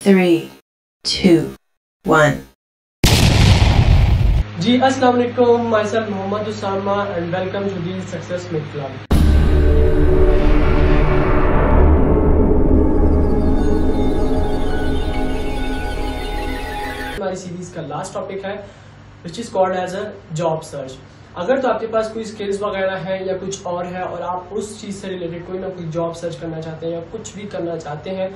3, 2, 1. जी अस्सलाम वालेकुम, myself Mohammad Usama and welcome to the success made club. हमारी सीरीज का लास्ट टॉपिक है which is called as a job search. अगर तो आपके पास कोई स्किल्स वगैरह है या कुछ और है और आप उस चीज से रिलेटेड कोई ना कोई जॉब सर्च करना चाहते हैं या कुछ भी करना चाहते हैं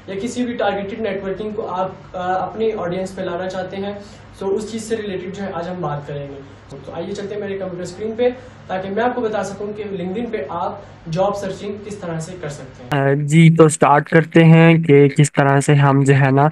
या किसी भी टारगेटेड नेटवर्किंग को आप अपनी ऑडियंस पे लाना चाहते हैं, तो उस चीज से रिलेटेड जो है आज हम बात करेंगे। तो आइए चलते हैं मेरे कंप्यूटर स्क्रीन पे ताकि मैं आपको बता सकूं कि लिंक्डइन पे आप जॉब सर्चिंग किस तरह से कर सकते हैं। जी तो स्टार्ट करते हैं कि किस तरह से हम जो है ना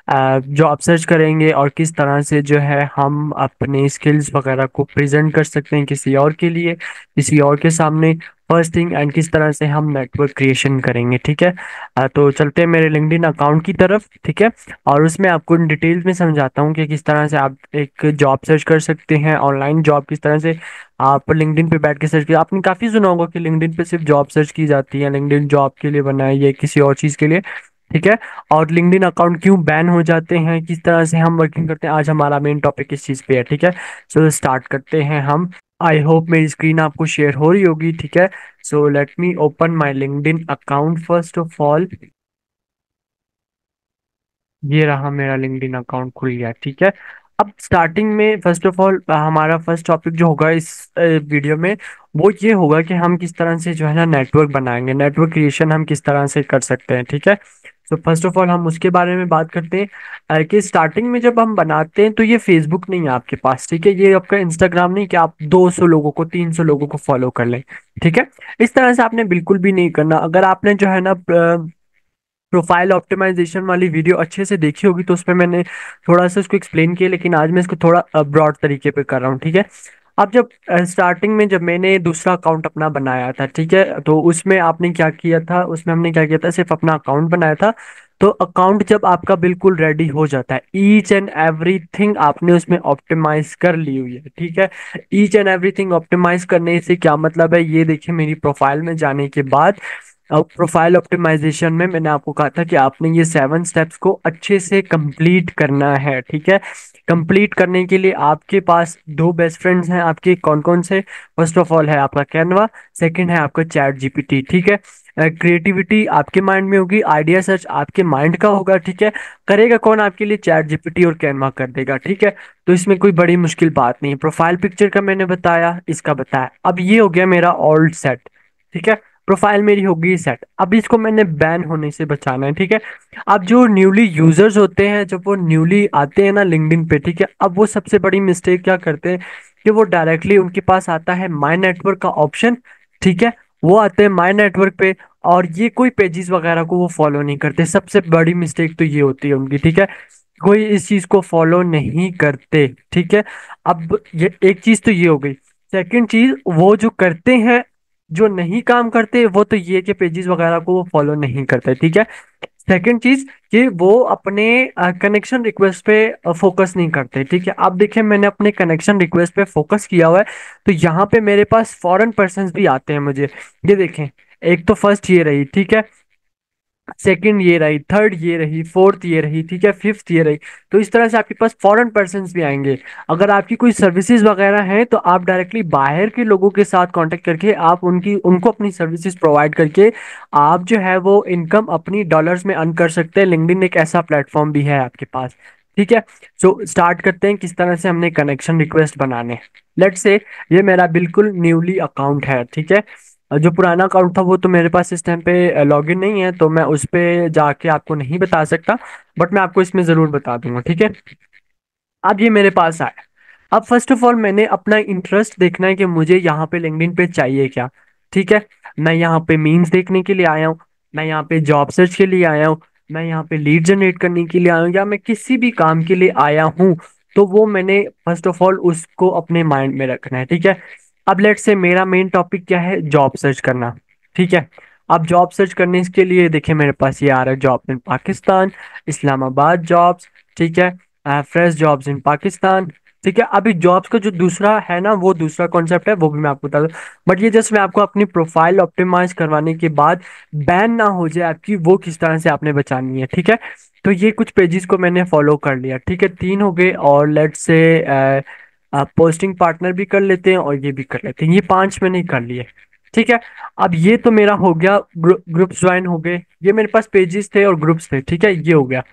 जॉब सर्च करेंगे और किस तरह से जो है हम अपने स्किल्स वगैरह को प्रेजेंट कर सकते हैं किसी और के लिए, किसी और के सामने। फर्स्ट थिंग एंड किस तरह से हम नेटवर्क क्रिएशन करेंगे, ठीक है। तो चलते हैं मेरे लिंक्डइन अकाउंट की तरफ, ठीक है। और उसमें आपको डिटेल्स में समझाता हूँ कि किस तरह से आप एक जॉब सर्च कर सकते हैं, ऑनलाइन जॉब किस तरह से आप लिंक्डइन पे बैठ के सर्च किया। आपने काफ़ी सुना होगा कि लिंक्डइन पे सिर्फ जॉब सर्च की जाती है, लिंक्डइन जॉब के लिए बना है, ये किसी और चीज़ के लिए, ठीक है। और लिंक्डइन अकाउंट क्यों बैन हो जाते हैं, किस तरह से हम वर्किंग करते हैं, आज हमारा मेन टॉपिक इस चीज़ पे है, ठीक है। सो स्टार्ट करते हैं हम। आई होप मेरी स्क्रीन आपको शेयर हो रही होगी, ठीक है। So let me open my LinkedIn account first of all. ये रहा मेरा लिंक्डइन अकाउंट खुल गया, ठीक है। अब स्टार्टिंग में फर्स्ट ऑफ ऑल हमारा फर्स्ट टॉपिक जो होगा इस वीडियो में वो ये होगा कि हम किस तरह से जो है ना नेटवर्क बनाएंगे, नेटवर्क क्रिएशन हम किस तरह से कर सकते हैं, ठीक है। तो फर्स्ट ऑफ ऑल हम उसके बारे में बात करते हैं कि स्टार्टिंग में जब हम बनाते हैं तो ये फेसबुक नहीं है आपके पास, ठीक है। ये आपका इंस्टाग्राम नहीं कि आप 200 लोगों को 300 लोगों को फॉलो कर लें, ठीक है। इस तरह से आपने बिल्कुल भी नहीं करना। अगर आपने जो है ना प्रोफाइल ऑप्टिमाइजेशन वाली वीडियो अच्छे से देखी होगी तो उसमें मैंने थोड़ा सा उसको एक्सप्लेन किया, लेकिन आज मैं इसको थोड़ा ब्रॉड तरीके पे कर रहा हूँ, ठीक है। अब जब स्टार्टिंग में जब मैंने दूसरा अकाउंट अपना बनाया था, ठीक है, तो उसमें आपने क्या किया था, उसमें हमने क्या किया था, सिर्फ अपना अकाउंट बनाया था। तो अकाउंट जब आपका बिल्कुल रेडी हो जाता है, ईच एंड एवरीथिंग आपने उसमें ऑप्टिमाइज कर ली हुई है, ठीक है। ईच एंड एवरीथिंग ऑप्टिमाइज करने से क्या मतलब है, ये देखिए मेरी प्रोफाइल में जाने के बाद अब प्रोफाइल ऑप्टिमाइजेशन में मैंने आपको कहा था कि आपने ये 7 स्टेप्स को अच्छे से कंप्लीट करना है, ठीक है। कंप्लीट करने के लिए आपके पास दो बेस्ट फ्रेंड्स हैं आपके, कौन कौन से। फर्स्ट ऑफ ऑल है आपका कैनवा, सेकंड है आपका चैट जीपीटी, ठीक है। क्रिएटिविटी आपके माइंड में होगी, आइडिया सर्च आपके माइंड का होगा, ठीक है। करेगा कौन आपके लिए, चैट जीपीटी और कैनवा कर देगा, ठीक है। तो इसमें कोई बड़ी मुश्किल बात नहीं है। प्रोफाइल पिक्चर का मैंने बताया, इसका बताया। अब ये हो गया मेरा ऑल्ड सेट, ठीक है। प्रोफाइल मेरी होगी सेट। अब इसको मैंने बैन होने से बचाना है, ठीक है। अब जो न्यूली यूजर्स होते हैं, जब वो न्यूली आते हैं ना लिंक्डइन पे, ठीक है, अब वो सबसे बड़ी मिस्टेक क्या करते हैं कि वो डायरेक्टली उनके पास आता है माय नेटवर्क का ऑप्शन, ठीक है। वो आते हैं माय नेटवर्क पे और ये कोई पेजेस वगैरह को वो फॉलो नहीं करते। सबसे बड़ी मिस्टेक तो ये होती है उनकी, ठीक है। कोई इस चीज को फॉलो नहीं करते, ठीक है। अब ये एक चीज तो ये हो गई। सेकंड चीज, वो जो करते हैं, जो नहीं काम करते, वो तो ये कि पेजेस वगैरह को वो फॉलो नहीं करते, ठीक है। सेकंड चीज कि वो अपने कनेक्शन रिक्वेस्ट पे फोकस नहीं करते, ठीक है। अब देखिए मैंने अपने कनेक्शन रिक्वेस्ट पे फोकस किया हुआ है, तो यहाँ पे मेरे पास फॉरेन पर्सन्स भी आते हैं मुझे। ये देखें, एक तो फर्स्ट ये रही, ठीक है, सेकंड ये रही, थर्ड ये रही, फोर्थ ये रही, ठीक है, फिफ्थ ये रही। तो इस तरह से आपके पास फॉरेन पर्सन्स भी आएंगे। अगर आपकी कोई सर्विसेज वगैरह हैं तो आप डायरेक्टली बाहर के लोगों के साथ कांटेक्ट करके आप उनको अपनी सर्विसेज प्रोवाइड करके आप जो है वो इनकम अपनी डॉलर्स में अर्न कर सकते हैं। लिंक्डइन एक ऐसा प्लेटफॉर्म भी है आपके पास, ठीक है। सो स्टार्ट करते हैं किस तरह से हमने कनेक्शन रिक्वेस्ट बनाने। लेट्स से ये मेरा बिल्कुल न्यूली अकाउंट है, ठीक है। जो पुराना अकाउंट था वो तो मेरे पास इस टाइम पे लॉगिन नहीं है, तो मैं उस पे जाके आपको नहीं बता सकता, बट मैं आपको इसमें ज़रूर बता दूंगा, ठीक है। अब ये मेरे पास आया। अब फर्स्ट ऑफ ऑल मैंने अपना इंटरेस्ट देखना है कि मुझे यहाँ पे लिंक्डइन पे चाहिए क्या, ठीक है। मैं यहाँ पे मीम्स देखने के लिए आया हूँ, मैं यहाँ पे जॉब सर्च के लिए आया हूँ, मैं यहाँ पे लीड जनरेट करने के लिए आया हूँ, या मैं किसी भी काम के लिए आया हूँ, तो वो मैंने फर्स्ट ऑफ ऑल उसको अपने माइंड में रखना है, ठीक है। अब लेट से मेरा मेन टॉपिक क्या है, जॉब सर्च करना, ठीक है। अब जॉब सर्च करने के लिए देखिए मेरे पास ये आ रहा है, job in Pakistan, Islamabad jobs, ठीक है, फ्रेश जॉब्स इन पाकिस्तान, ठीक है। अभी जॉब्स का जो दूसरा है ना, वो दूसरा कॉन्सेप्ट है, वो भी मैं आपको बता दूं, बट ये जस्ट मैं आपको अपनी प्रोफाइल ऑप्टिमाइज करवाने के बाद बैन ना हो जाए आपकी, वो किस तरह से आपने बचानी है, ठीक है। तो ये कुछ पेजेस को मैंने फॉलो कर लिया, ठीक है, तीन हो गए। और लेट्स से पोस्टिंग पार्टनर भी कर लेते हैं और ये भी कर लेते हैं, ये पांच मैंने कर लिए, ठीक है। अब ये तो मेरा हो गया, ग्रुप्स ज्वाइन हो गए, ये मेरे पास पेजेस थे और ग्रुप्स थे, ठीक है, ये हो गया।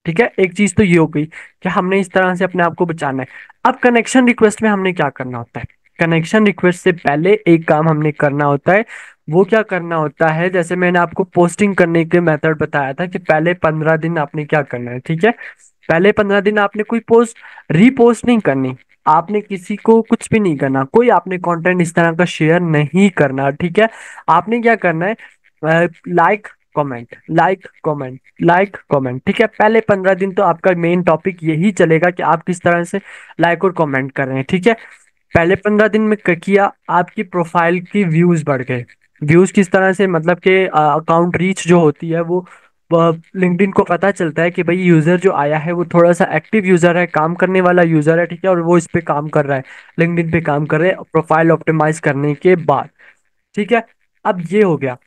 ठीक है, एक चीज तो ये हो गई कि हमने इस तरह से अपने आप को बचाना है। अब कनेक्शन रिक्वेस्ट में हमने क्या करना होता है? कनेक्शन रिक्वेस्ट से पहले एक काम हमने करना होता है। वो क्या करना होता है, जैसे मैंने आपको पोस्टिंग करने के मेथड बताया था कि पहले 15 दिन आपने क्या करना है, ठीक है। पहले 15 दिन आपने कोई पोस्ट रीपोस्ट नहीं करनी, आपने किसी को कुछ भी नहीं करना, कोई आपने कंटेंट इस तरह का शेयर नहीं करना, ठीक है। आपने क्या करना है, like comment, like comment, like comment, ठीक है। पहले 15 दिन तो आपका मेन टॉपिक यही चलेगा कि आप किस तरह से लाइक और कमेंट कर रहे हैं, ठीक है। पहले 15 दिन में किया, आपकी प्रोफाइल की व्यूज बढ़ गए। व्यूज किस तरह से, मतलब कि अकाउंट रीच जो होती है वो लिंक्डइन को पता चलता है कि भाई यूजर जो आया है वो थोड़ा सा एक्टिव यूजर है, काम करने वाला यूजर है, ठीक है, और वो इस पे काम कर रहा है, लिंक्डइन पे काम कर रहे हैं प्रोफाइल ऑप्टिमाइज करने के बाद, ठीक है। अब ये हो गया।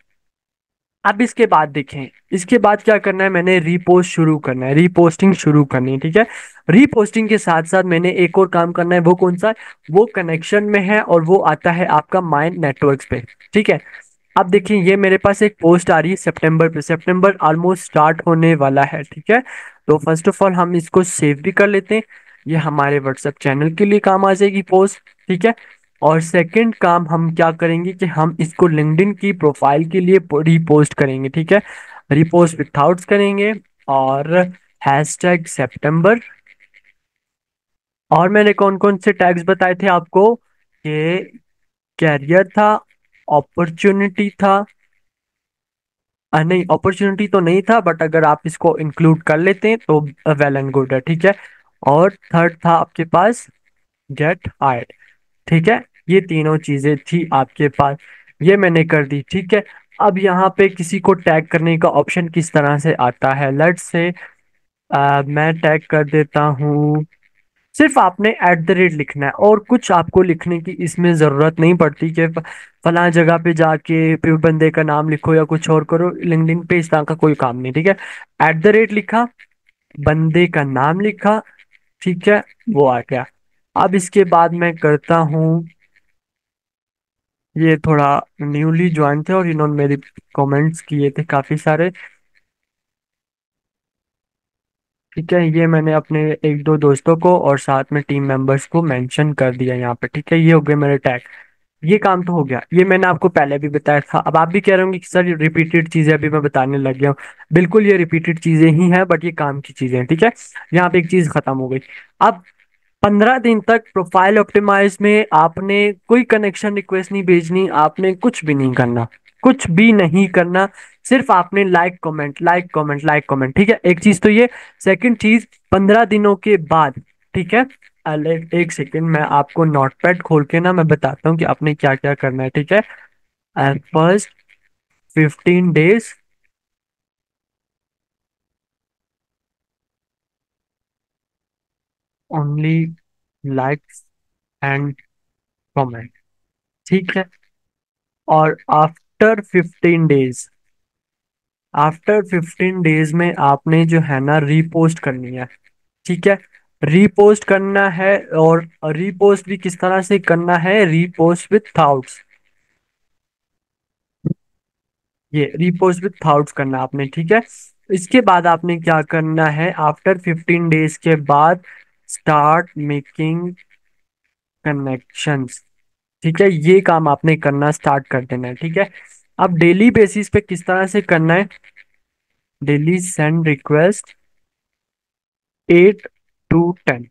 अब इसके बाद देखें, इसके बाद क्या करना है, मैंने रीपोस्ट शुरू करना है, रीपोस्टिंग शुरू करनी है, ठीक है। रीपोस्टिंग के साथ साथ मैंने एक और काम करना है, वो कौन सा है? वो कनेक्शन में है और वो आता है आपका माइंड नेटवर्क्स पे, ठीक है। अब देखिए, ये मेरे पास एक पोस्ट आ रही है सितंबर पे, सितंबर ऑलमोस्ट स्टार्ट होने वाला है, ठीक है। तो फर्स्ट ऑफ ऑल हम इसको सेव भी कर लेते हैं, ये हमारे व्हाट्सएप चैनल के लिए काम आ जाएगी पोस्ट, ठीक है। और सेकंड काम हम क्या करेंगे कि हम इसको लिंक्डइन की प्रोफाइल के लिए रीपोस्ट करेंगे, ठीक है। रीपोस्ट विथआउट्स करेंगे और हैशटैग सितंबर। और मैंने कौन कौन से टैग्स बताए थे आपको कि कैरियर था, अपॉर्चुनिटी था, नहीं अपॉर्चुनिटी तो नहीं था, बट अगर आप इसको इंक्लूड कर लेते हैं तो वेल एंड गुड है, ठीक है। और थर्ड था आपके पास गेट हायर्ड, ठीक है। ये तीनों चीजें थी आपके पास, ये मैंने कर दी, ठीक है। अब यहाँ पे किसी को टैग करने का ऑप्शन किस तरह से आता है, लेट्स से मैं टैग कर देता हूँ। सिर्फ आपने एट द रेट लिखना है और कुछ आपको लिखने की इसमें जरूरत नहीं पड़ती कि फलां जगह पे जाके फिर बंदे का नाम लिखो या कुछ और करो, लिंक्डइन पे इस तरह का कोई काम नहीं, ठीक है। एट द रेट लिखा, बंदे का नाम लिखा, ठीक है, वो आ गया। अब इसके बाद मैं करता हूँ, ये थोड़ा न्यूली ज्वाइन थे और इन्होंने मेरे कमेंट्स किए थे काफी सारे, ठीक है। ये मैंने अपने एक दो दोस्तों को और साथ में टीम मेंबर्स को मेंशन कर दिया यहाँ पे, ठीक है। ये हो गए मेरे टैग, ये काम तो हो गया, ये मैंने आपको पहले भी बताया था। अब आप भी कह रहे होंगे कि सर ये रिपीटेड चीजें अभी मैं बताने लग गया हूँ। बिल्कुल ये रिपीटेड चीजें ही हैं, बट ये काम की चीजें हैं, ठीक है। यहाँ पे एक चीज खत्म हो गई। अब 15 दिन तक प्रोफाइल ऑप्टिमाइज में आपने कोई कनेक्शन रिक्वेस्ट नहीं भेजनी, आपने कुछ भी नहीं करना, कुछ भी नहीं करना। सिर्फ आपने like comment, like comment, like comment, ठीक है। एक चीज तो ये। सेकंड चीज, 15 दिनों के बाद, ठीक है, एक सेकंड मैं आपको नोटपैड खोल के ना मैं बताता हूँ कि आपने क्या क्या करना है, ठीक है। First 15 days only likes and comment, ठीक है। और आफ्टर 15 डेज में आपने जो है ना रीपोस्ट करनी है, ठीक है। रीपोस्ट करना है, और रीपोस्ट भी किस तरह से करना है, रीपोस्ट विथ थॉट्स, ये रीपोस्ट विथ थॉट्स करना आपने, ठीक है। इसके बाद आपने क्या करना है, आफ्टर 15 डेज के बाद स्टार्ट मेकिंग कनेक्शंस, ठीक है। ये काम आपने करना स्टार्ट कर देना है, ठीक है। अब डेली बेसिस पे किस तरह से करना है, डेली सेंड रिक्वेस्ट 8 to 10,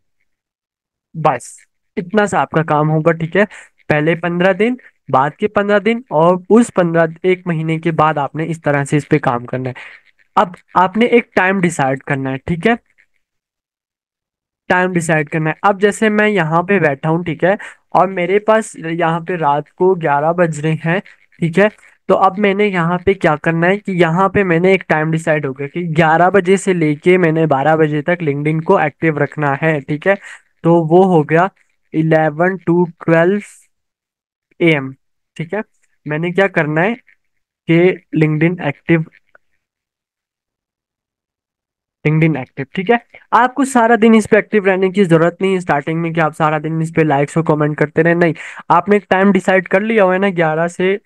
बस इतना सा आपका काम होगा, ठीक है। पहले 15 दिन, बाद के 15 दिन, और उस 1 महीने के बाद आपने इस तरह से इस पे काम करना है। अब आपने एक टाइम डिसाइड करना है, ठीक है। टाइम डिसाइड करना है। अब जैसे मैं यहाँ पे बैठा हूँ, ठीक है, और मेरे पास यहाँ पे रात को 11 बज रहे हैं, ठीक है। तो अब मैंने यहाँ पे क्या करना है कि यहाँ पे मैंने एक टाइम डिसाइड हो गया कि 11 बजे से लेके मैंने 12 बजे तक लिंक्डइन को एक्टिव रखना है, ठीक है। तो वो हो गया 11 to 12 AM, ठीक है। मैंने क्या करना है, कि लिंक्डइन एक्टिव, 11 to 12 AM, ठीक है, मैंने क्या करना है कि लिंक्डइन एक्टिव, 11 to 12 AM, ठीक है। मैंने क्या करना है कि लिंक्डइन एक्टिव 11 to 12 AM, ठीक है। मैंने क्या करना है कि लिंक्डइन एक्टिव 11 to 12 AM, ठीक है। मैंने क्या करना है कि लिंक्डइन एक्टिव लिंक्डइन एक्टिव, ठीक है। आपको सारा दिन इस पे एक्टिव रहने की जरूरत नहीं है स्टार्टिंग में कि आप सारा दिन इस पे लाइक्स और कमेंट करते रहे, नहीं। आपने एक टाइम डिसाइड कर लिया हुआ है ना, 11 से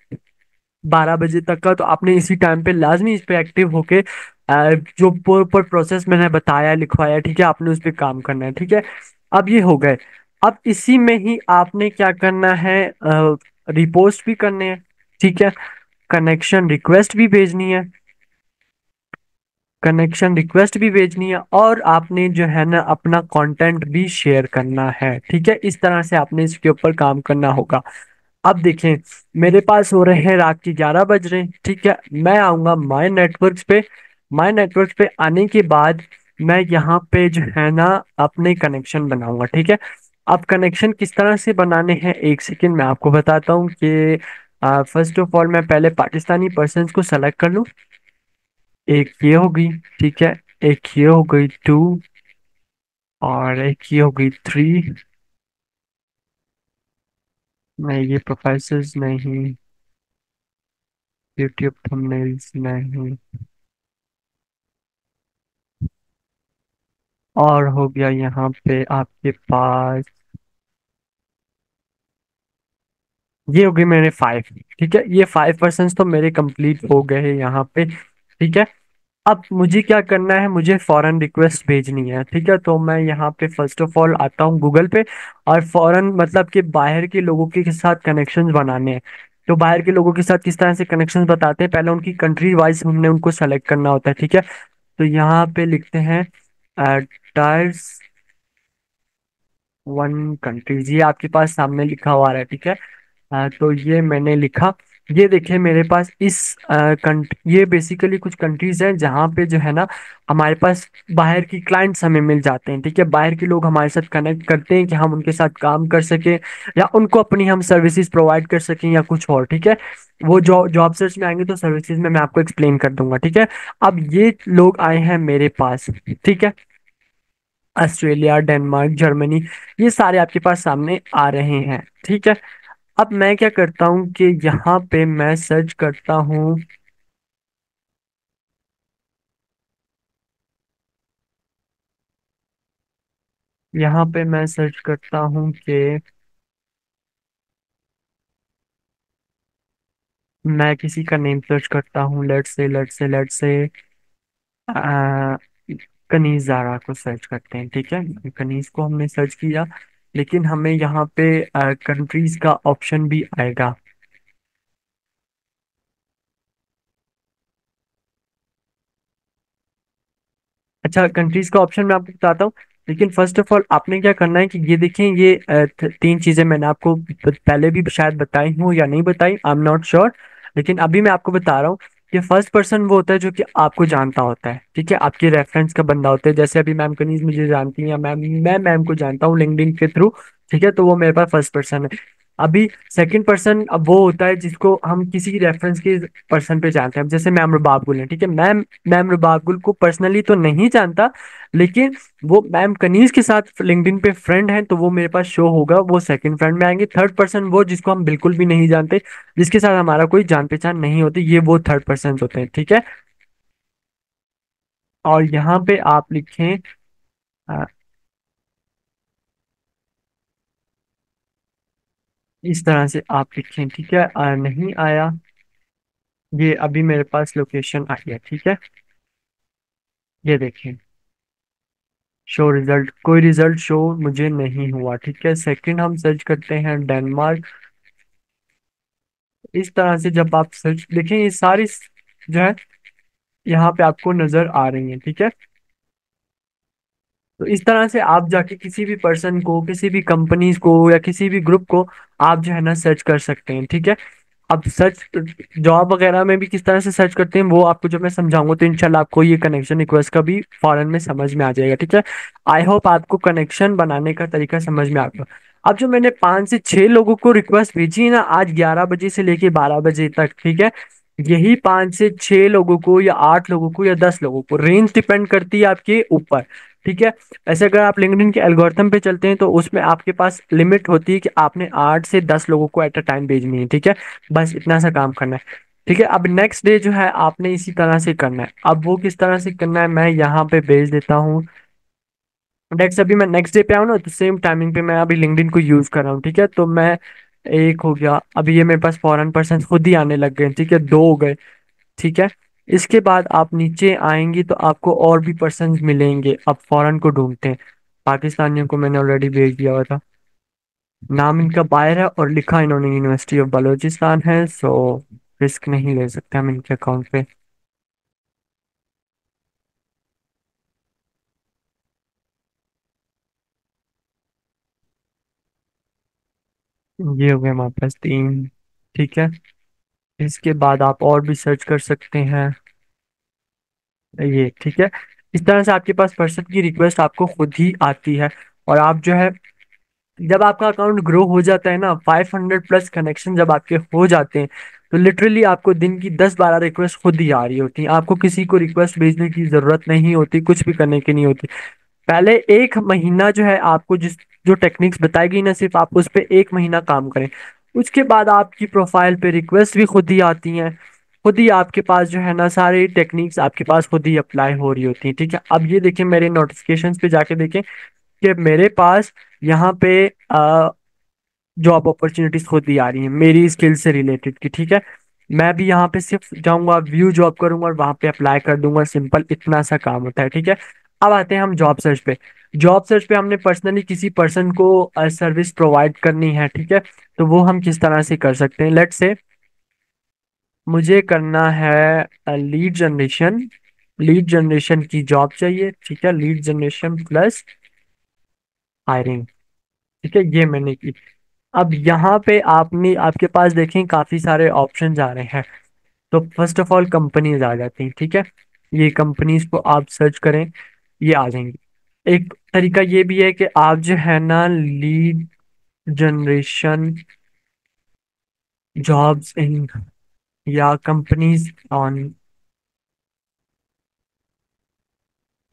12 बजे तक का, तो आपने इसी टाइम पे लाजमी इस पे एक्टिव होके जो पर प्रोसेस मैंने बताया लिखवाया, ठीक है, आपने उस पे काम करना है, ठीक है। अब ये हो गए। अब इसी में ही आपने क्या करना है, रिपोस्ट भी करने हैं, ठीक है, कनेक्शन रिक्वेस्ट भी भेजनी है, कनेक्शन रिक्वेस्ट भी भेजनी है, और आपने जो है ना अपना कंटेंट भी शेयर करना है, ठीक है। इस तरह से आपने इसके ऊपर काम करना होगा। अब देखें, मेरे पास हो रहे हैं रात के 11 बज रहे हैं, ठीक है। मैं आऊंगा माय नेटवर्क्स पे। माय नेटवर्क्स पे आने के बाद मैं यहाँ पे जो है ना अपने कनेक्शन बनाऊंगा, ठीक है। अब कनेक्शन किस तरह से बनाने हैं, एक सेकेंड मैं आपको बताता हूँ कि फर्स्ट ऑफ ऑल मैं पहले पाकिस्तानी पर्सन को सेलेक्ट कर लूँ। एक ये हो गई, ठीक है। एक ये हो गई 2, और एक ये हो गई 3। मैं ये प्रोफाइल्स नहीं, यूट्यूब थंबनेल्स नहीं, और हो गया यहाँ पे आपके पास, ये हो गई मेरे 5, ठीक है। ये 5% तो मेरे कंप्लीट हो गए हैं यहाँ पे, ठीक है। अब मुझे क्या करना है, मुझे फॉरेन रिक्वेस्ट भेजनी है, ठीक है। तो मैं यहाँ पे फर्स्ट ऑफ ऑल आता हूँ गूगल पे, और फॉरेन मतलब कि बाहर के लोगों के साथ कनेक्शंस बनाने हैं। तो बाहर के लोगों के साथ किस तरह से कनेक्शंस बताते हैं, पहले उनकी कंट्री वाइज हमने उनको सेलेक्ट करना होता है, ठीक है। तो यहाँ पे लिखते हैं टायर्स 1 कंट्रीज, ये आपके पास सामने लिखा हुआ आ रहा है, ठीक है। तो ये मैंने लिखा। ये देखिए मेरे पास ये बेसिकली कुछ कंट्रीज हैं जहाँ पे जो है ना हमारे पास बाहर की क्लाइंट्स हमें मिल जाते हैं, ठीक है। बाहर के लोग हमारे साथ कनेक्ट करते हैं कि हम उनके साथ काम कर सकें, या उनको अपनी हम सर्विसेज प्रोवाइड कर सकें, या कुछ और, ठीक है। वो जॉब सर्च में आएंगे तो सर्विसेज में मैं आपको एक्सप्लेन कर दूंगा, ठीक है। अब ये लोग आए हैं मेरे पास, ठीक है। ऑस्ट्रेलिया, डेनमार्क, जर्मनी, ये सारे आपके पास सामने आ रहे हैं, ठीक है। अब मैं क्या करता हूँ कि यहाँ पे मैं सर्च करता हूँ, यहाँ पे मैं सर्च करता हूँ कि मैं किसी का नेम सर्च करता हूँ, लेट्स से कनीज जारा को सर्च करते हैं, ठीक है। कनीज को हमने सर्च किया, लेकिन हमें यहाँ पे कंट्रीज का ऑप्शन भी आएगा। अच्छा, कंट्रीज का ऑप्शन मैं आपको बताता हूँ, लेकिन फर्स्ट ऑफ ऑल आपने क्या करना है कि ये देखें, ये 3 चीजें मैंने आपको पहले भी शायद बताई हूँ या नहीं बताई, आई एम नॉट श्योर, लेकिन अभी मैं आपको बता रहा हूँ कि फर्स्ट पर्सन वो होता है जो कि आपको जानता होता है, ठीक है, आपके रेफरेंस का बंदा होता है। जैसे अभी मैम कनीज मुझे जानती है, या मैं मैम को जानता हूँ लिंक्डइन के थ्रू, ठीक है, तो वो मेरे पास फर्स्ट पर्सन है। अभी सेकंड पर्सन अब वो होता है जिसको हम किसी रेफरेंस के पर्सन पे जानते हैं। अब जैसे मैम रुबाबुल है, ठीक है, मैम रुबाबुल को पर्सनली तो नहीं जानता, लेकिन वो मैम कनीज के साथ लिंक्डइन पे फ्रेंड है, तो वो मेरे पास शो होगा, वो सेकंड फ्रेंड में आएंगे। थर्ड पर्सन वो जिसको हम बिल्कुल भी नहीं जानते, जिसके साथ हमारा कोई जान पहचान नहीं होती, ये वो थर्ड पर्सन होते हैं, ठीक है। और यहाँ पे आप लिखें, अ, इस तरह से आप लिखें, ठीक है। नहीं आया, ये अभी मेरे पास लोकेशन आ गया, ठीक है। ये देखें, शो रिजल्ट, कोई रिजल्ट शो मुझे नहीं हुआ, ठीक है। सेकंड हम सर्च करते हैं डेनमार्क। इस तरह से जब आप सर्च देखें, ये सारी जो है यहाँ पे आपको नजर आ रही है, ठीक है। तो इस तरह से आप जाके किसी भी पर्सन को, किसी भी कंपनीज को, या किसी भी ग्रुप को आप जो है ना सर्च कर सकते हैं, ठीक है। अब सर्च जॉब वगैरह में भी किस तरह से सर्च करते हैं वो आपको जब मैं समझाऊंगा तो इंशाल्लाह आपको ये कनेक्शन रिक्वेस्ट का भी फौरन में समझ में आ जाएगा, ठीक है। आई होप आपको कनेक्शन बनाने का तरीका समझ में आ गया। अब जो मैंने 5 से 6 लोगों को रिक्वेस्ट भेजी है ना, आज 11 बजे से लेके 12 बजे तक, ठीक है, यही 5 से 6 लोगों को, या 8 लोगों को, या 10 लोगों को, रेंज डिपेंड करती है आपके ऊपर, ठीक है। ऐसे अगर आप लिंक्डइन के एल्गोरिथम पे चलते हैं तो उसमें आपके पास लिमिट होती है कि आपने 8 से 10 लोगों को एट अ टाइम भेजनी है, ठीक है। बस इतना सा काम करना है। ठीक है। अब नेक्स्ट डे जो है आपने इसी तरह से करना है। अब वो किस तरह से करना है मैं यहाँ पे भेज देता हूँ। नेक्स्ट अभी मैं नेक्स्ट डे पे आऊँ ना तो सेम टाइमिंग पे मैं अभी लिंक्डइन को यूज कर रहा हूँ। ठीक है, तो मैं एक हो गया, अभी ये मेरे पास फॉरेन पर्सन खुद ही आने लग गए। ठीक है, दो हो गए। ठीक है, इसके बाद आप नीचे आएंगी तो आपको और भी पर्सन मिलेंगे। अब फॉरेन को ढूंढते हैं। पाकिस्तानियों को मैंने ऑलरेडी भेज दिया हुआ था। नाम इनका बायर है और लिखा इन्होंने यूनिवर्सिटी ऑफ बलूचिस्तान है, सो रिस्क नहीं ले सकते हम इनके अकाउंट पे। ये हो गए हमारे पास तीन। ठीक है, इसके बाद आप और भी सर्च कर सकते हैं। ये ठीक है, इस तरह से आपके पास पर्सन की रिक्वेस्ट आपको खुद ही आती है। और आप जो है, जब आपका अकाउंट ग्रो हो जाता है ना, 500 प्लस कनेक्शन जब आपके हो जाते हैं, तो लिटरली आपको दिन की 10-12 रिक्वेस्ट खुद ही आ रही होती हैं। आपको किसी को रिक्वेस्ट भेजने की जरूरत नहीं होती, कुछ भी करने की नहीं होती। पहले एक महीना जो है आपको जिस जो टेक्निक्स बताई गई ना, सिर्फ आप उस पे एक महीना काम करें। उसके बाद आपकी प्रोफाइल पे रिक्वेस्ट भी खुद ही आती हैं। खुद ही आपके पास जो है ना सारी टेक्निक्स आपके पास खुद ही अप्लाई हो रही होती हैं। ठीक है, अब ये देखें मेरे नोटिफिकेशंस पे जाके देखें कि मेरे पास यहाँ पे जॉब अपॉर्चुनिटीज खुद ही आ रही हैं मेरी स्किल से रिलेटेड की। ठीक है, मैं भी यहाँ पे सिर्फ जाऊंगा, व्यू जॉब करूंगा और वहां पे अप्लाई कर दूंगा। सिंपल इतना सा काम होता है। ठीक है, अब आते हैं हम जॉब सर्च पे। जॉब सर्च पे हमने पर्सनली किसी पर्सन को सर्विस प्रोवाइड करनी है। ठीक है, तो वो हम किस तरह से कर सकते हैं। लेट्स से मुझे करना है लीड जनरेशन। लीड जनरेशन की जॉब चाहिए। ठीक है, लीड जनरेशन प्लस हायरिंग। ठीक है, ये मैंने की। अब यहाँ पे आपने आपके पास देखें काफी सारे ऑप्शन आ रहे हैं। तो फर्स्ट ऑफ ऑल कंपनीज आ जाती हैं। ठीक है, ये कंपनीज को आप सर्च करें, ये आ जाएंगी। एक तरीका ये भी है कि आप जो है ना लीड जनरेशन जॉब्स इन या कंपनीज ऑन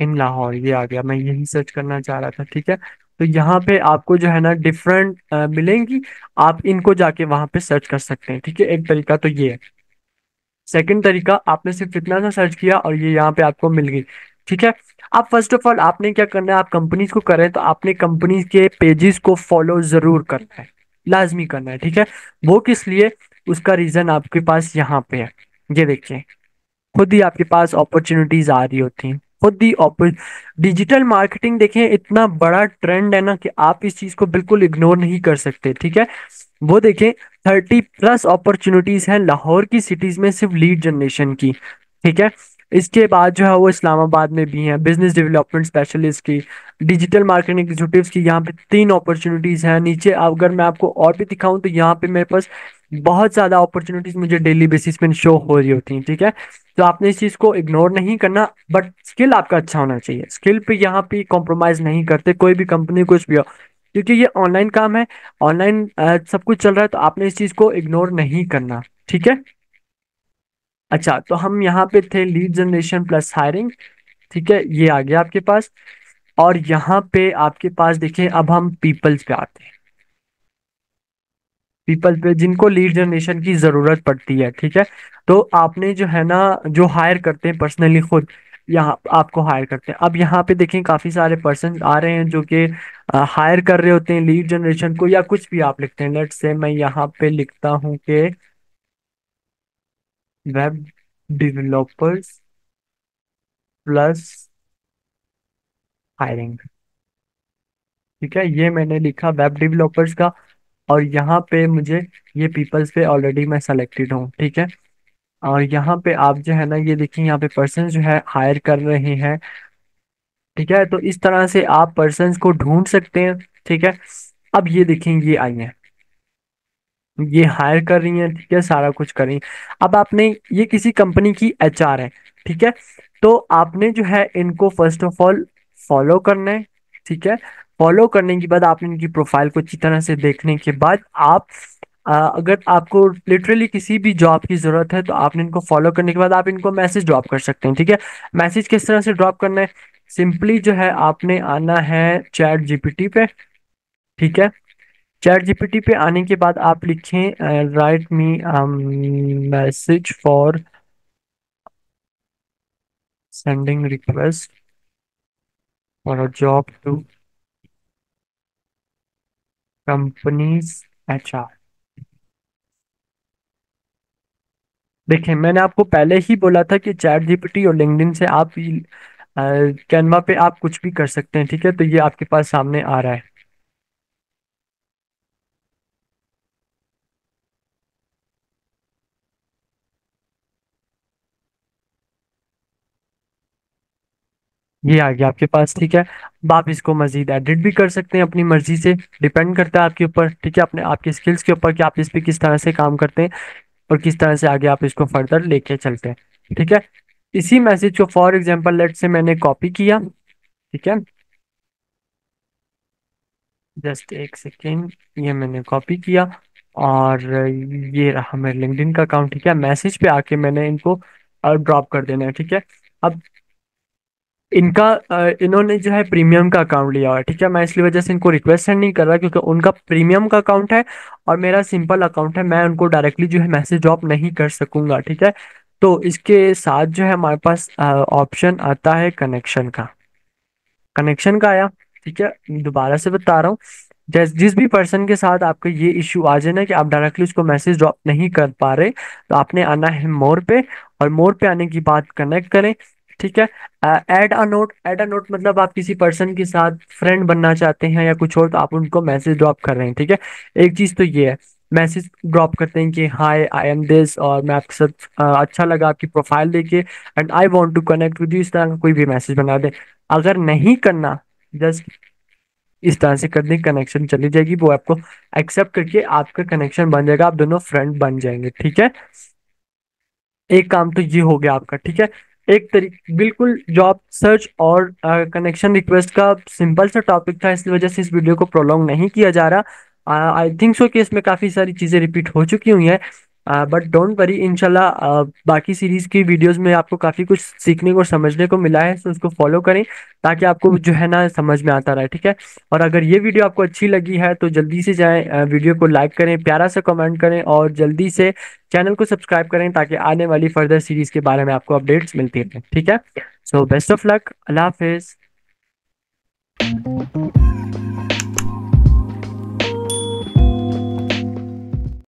इन लाहौर, ये आ गया। मैं यही सर्च करना चाह रहा था। ठीक है, तो यहाँ पे आपको जो है ना डिफरेंट मिलेंगी। आप इनको जाके वहां पे सर्च कर सकते हैं। ठीक है, एक तरीका तो ये है। सेकंड तरीका, आपने सिर्फ इतना सा सर्च किया और ये यहाँ पे आपको मिल गई। ठीक है, अब फर्स्ट ऑफ ऑल आपने क्या करना है, आप कंपनीज को करें तो आपने कंपनीज के पेजेस को फॉलो जरूर करना है, लाजमी करना है। ठीक है, वो किस लिए, उसका रीजन आपके पास यहाँ पे है। ये देखिए, खुद ही आपके पास अपॉर्चुनिटीज आ रही होती हैं। खुद ही डिजिटल मार्केटिंग देखें इतना बड़ा ट्रेंड है ना कि आप इस चीज को बिल्कुल इग्नोर नहीं कर सकते। ठीक है, वो देखें 30+ अपॉर्चुनिटीज हैं लाहौर की सिटीज में सिर्फ लीड जनरेशन की। ठीक है, इसके बाद जो है वो इस्लामाबाद में भी है बिजनेस डेवलपमेंट स्पेशलिस्ट की, डिजिटल मार्केटिंग एग्जीक्यूटिव्स की। यहाँ पे 3 अपॉर्चुनिटीज हैं। नीचे अगर मैं आपको और भी दिखाऊं तो यहाँ पे मेरे पास बहुत ज्यादा अपॉर्चुनिटीज मुझे डेली बेसिस पे शो हो रही होती हैं। ठीक है, तो आपने इस चीज को इग्नोर नहीं करना, बट स्किल आपका अच्छा होना चाहिए। स्किल पे यहाँ पे कॉम्प्रोमाइज नहीं करते कोई भी कंपनी, कुछ भी हो, क्योंकि ये ऑनलाइन काम है। ऑनलाइन सब कुछ चल रहा है, तो आपने इस चीज को इग्नोर नहीं करना। ठीक है, अच्छा तो हम यहाँ पे थे लीड जनरेशन प्लस हायरिंग। ठीक है, ये आ गया आपके पास। और यहाँ पे आपके पास देखिए, अब हम पीपल्स पे आते हैं। पीपल पे जिनको लीड जनरेशन की जरूरत पड़ती है। ठीक है, तो आपने जो है ना जो हायर करते हैं पर्सनली खुद, यहाँ आपको हायर करते हैं। अब यहाँ पे देखें काफी सारे पर्सन आ रहे हैं जो कि हायर कर रहे होते हैं लीड जनरेशन को, या कुछ भी आप लिखते हैं। लेट्स से मैं यहाँ पे लिखता हूँ कि वेब डेवलपर्स प्लस हायरिंग। ठीक है, ये मैंने लिखा वेब डेवलपर्स का। और यहाँ पे मुझे ये पीपल्स पे ऑलरेडी मैं सेलेक्टेड हूँ। ठीक है, और यहाँ पे आप जो है ना ये देखिए, यहाँ पे पर्सन जो है हायर कर रहे हैं। ठीक है, तो इस तरह से आप पर्सन को ढूंढ सकते हैं। ठीक है, अब ये देखें ये आई हैं, ये हायर कर रही हैं। ठीक है, सारा कुछ कर रही हैं। अब आपने, ये किसी कंपनी की एचआर है। ठीक है, तो आपने जो है इनको फर्स्ट ऑफ ऑल फॉलो करना है। ठीक है, फॉलो करने के बाद आपने इनकी प्रोफाइल को अच्छी तरह से देखने के बाद आप अगर आपको लिटरली किसी भी जॉब की जरूरत है तो आपने इनको फॉलो करने के बाद आप इनको मैसेज ड्रॉप कर सकते हैं। ठीक है, मैसेज किस तरह से ड्रॉप करना है, सिंपली जो है आपने आना है चैट जीपीटी पे। ठीक है, चैट जीपीटी पे आने के बाद आप लिखें write me message for sending request for a job to companies HR. देखिए, मैंने आपको पहले ही बोला था कि चैट जीपीटी और लिंक्डइन से आप कैनवा पे आप कुछ भी कर सकते हैं। ठीक है, तो ये आपके पास सामने आ रहा है। ये आ गया आपके पास। ठीक है, अब आप इसको मजीद एडिट भी कर सकते हैं अपनी मर्जी से। डिपेंड करता है आपके ऊपर। ठीक है, अपने आपके स्किल्स के ऊपर कि आप इस पे किस तरह से काम करते हैं और किस तरह से आगे आप इसको फर्दर लेके चलते हैं। ठीक है, इसी मैसेज को फॉर एग्जांपल लेट से मैंने कॉपी किया। ठीक है, जस्ट एक सेकेंड, ये मैंने कॉपी किया और ये रहा मेरे लिंक्डइन का अकाउंट। ठीक है, मैसेज पे आके मैंने इनको ड्रॉप कर देना है। ठीक है, अब इनका इन्होंने जो है प्रीमियम का अकाउंट लिया हुआ है। ठीक है, मैं इसलिए वजह से इनको रिक्वेस्ट सेंड नहीं कर रहा क्योंकि उनका प्रीमियम का अकाउंट है और मेरा सिंपल अकाउंट है। मैं उनको डायरेक्टली जो है मैसेज ड्रॉप नहीं कर सकूंगा। ठीक है, तो इसके साथ जो है हमारे पास ऑप्शन आता है कनेक्शन का। कनेक्शन का आया। ठीक है, दोबारा से बता रहा हूँ, जिस भी पर्सन के साथ आपका ये इश्यू आ जाए ना कि आप डायरेक्टली उसको मैसेज ड्रॉप नहीं कर पा रहे, तो आपने आना है मोर पे, और मोर पे आने की बात कनेक्ट करें। ठीक है, add a note. Add a note मतलब आप किसी पर्सन के साथ फ्रेंड बनना चाहते हैं या कुछ और, तो आप उनको मैसेज ड्रॉप कर रहे हैं। ठीक है, एक चीज तो ये है, मैसेज ड्रॉप करते हैं कि हाय आई एम दिस, और मैं आपके साथ अच्छा लगा आपकी प्रोफाइल देखे and I want to connect with you, इस तरह का कोई भी मैसेज बना दे। अगर नहीं करना, जस्ट इस तरह से कर दें, कनेक्शन चली जाएगी, वो आपको एक्सेप्ट करके आपका कनेक्शन बन जाएगा, आप दोनों फ्रेंड बन जाएंगे। ठीक है, एक काम तो ये हो गया आपका। ठीक है, एक तरीके बिल्कुल जॉब सर्च और कनेक्शन रिक्वेस्ट का सिंपल सा टॉपिक था, इस वजह से इस वीडियो को प्रोलॉन्ग नहीं किया जा रहा। आई थिंक सो कि इसमें काफ़ी सारी चीज़ें रिपीट हो चुकी हुई हैं, बट डोंट वरी, इंशाल्लाह बाकी सीरीज की वीडियोस में आपको काफ़ी कुछ सीखने को समझने को मिला है, तो उसको फॉलो करें ताकि आपको जो है ना समझ में आता रहे। ठीक है, और अगर ये वीडियो आपको अच्छी लगी है तो जल्दी से जाएं, वीडियो को लाइक करें, प्यारा सा कमेंट करें और जल्दी से चैनल को सब्सक्राइब करें ताकि आने वाली फर्दर सीरीज के बारे में आपको अपडेट्स मिलती रहें। ठीक है, so best of luck, Allah Hafiz.